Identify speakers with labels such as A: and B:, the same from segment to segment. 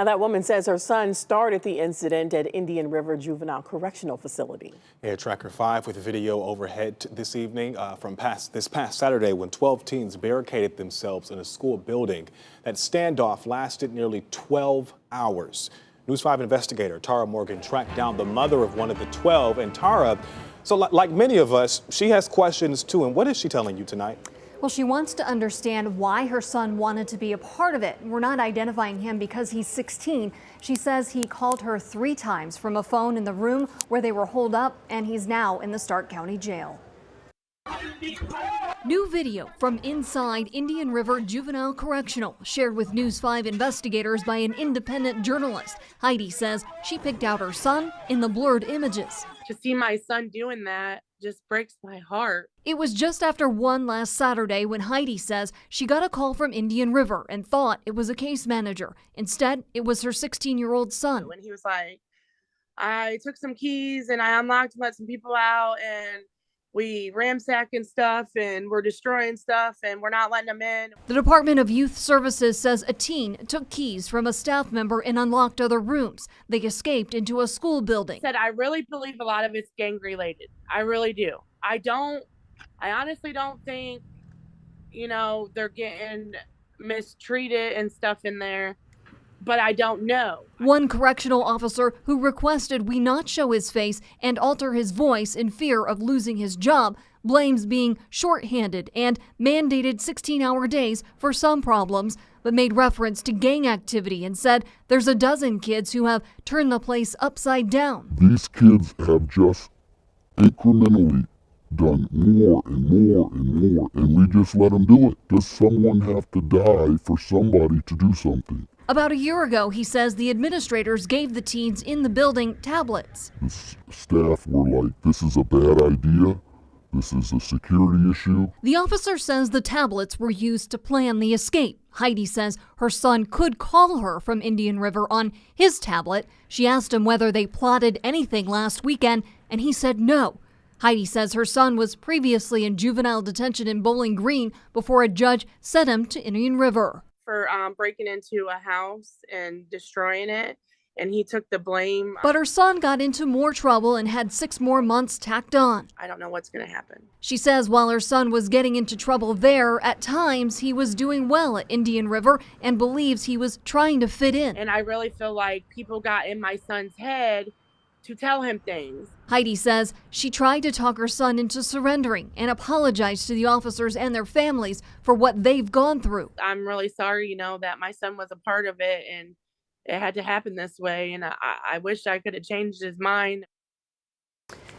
A: Now, that woman says her son started the incident at Indian River Juvenile Correctional Facility.
B: Yeah, Tracker 5 with video overhead this evening from this past Saturday when 12 teens barricaded themselves in a school building. That standoff lasted nearly 12 hours. News 5 investigator Tara Morgan tracked down the mother of one of the 12. And Tara, so like many of us, she has questions too. And what is she telling you tonight?
C: Well, she wants to understand why her son wanted to be a part of it. We're not identifying him because he's 16. She says he called her 3 times from a phone in the room where they were holed up, and he's now in the Stark County Jail. New video from inside Indian River Juvenile Correctional, shared with News 5 investigators by an independent journalist. Heidi says she picked out her son in the blurred images.
D: To see my son doing that just breaks my heart.
C: It was just after 1 last Saturday when Heidi says she got a call from Indian River and thought it was a case manager. Instead, it was her 16-year-old son.
D: When he was like, I took some keys and I unlocked and let some people out, and we ransacking stuff and we're destroying stuff and we're not letting them in.
C: The Department of Youth Services says a teen took keys from a staff member and unlocked other rooms. They escaped into a school building.
D: I really believe a lot of it's gang related. I really do. I honestly don't think, they're getting mistreated and stuff in there. But I don't know.
C: One correctional officer who requested we not show his face and alter his voice in fear of losing his job blames being short-handed and mandated 16-hour days for some problems, but made reference to gang activity and said there's a dozen kids who have turned the place upside down.
E: These kids have just incrementally done more and more and more, and we just let them do it. Does someone have to die for somebody to do something?
C: About a year ago, he says the administrators gave the teens in the building tablets.
E: The staff were like, this is a bad idea. This is a security issue.
C: The officer says the tablets were used to plan the escape. Heidi says her son could call her from Indian River on his tablet. She asked him whether they plotted anything last weekend, and he said no. Heidi says her son was previously in juvenile detention in Bowling Green before a judge sent him to Indian River.
D: For breaking into a house and destroying it, and he took the blame.
C: But her son got into more trouble and had 6 more months tacked on.
D: I don't know what's going to happen.
C: She says while her son was getting into trouble there, at times he was doing well at Indian River and believes he was trying to fit in.
D: And I really feel like people got in my son's head to tell him things.
C: Heidi says she tried to talk her son into surrendering and apologized to the officers and their families for what they've gone through.
D: I'm really sorry, that my son was a part of it and it had to happen this way. And I wish I could have changed his mind.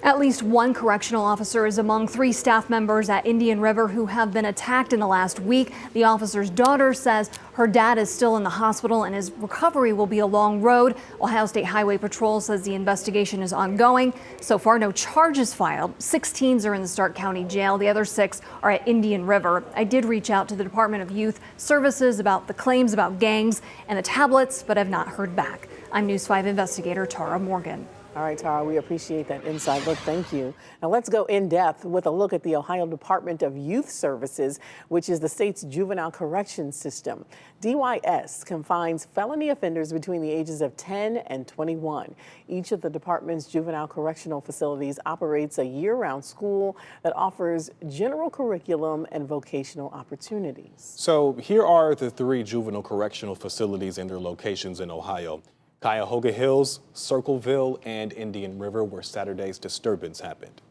C: At least 1 correctional officer is among 3 staff members at Indian River who have been attacked in the last week. The officer's daughter says her dad is still in the hospital and his recovery will be a long road. Ohio State Highway Patrol says the investigation is ongoing. So far, no charges filed. 6 teens are in the Stark County Jail. The other 6 are at Indian River. I did reach out to the Department of Youth Services about the claims about gangs and the tablets, but have not heard back. I'm News 5 investigator Tara Morgan.
A: All right, Tara, we appreciate that inside look. Thank you. Now let's go in depth with a look at the Ohio Department of Youth Services, which is the state's juvenile correction system. DYS confines felony offenders between the ages of 10 and 21. Each of the department's juvenile correctional facilities operates a year-round school that offers general curriculum and vocational opportunities.
B: So here are the 3 juvenile correctional facilities and their locations in Ohio: Cuyahoga Hills, Circleville, and Indian River, where Saturday's disturbance happened.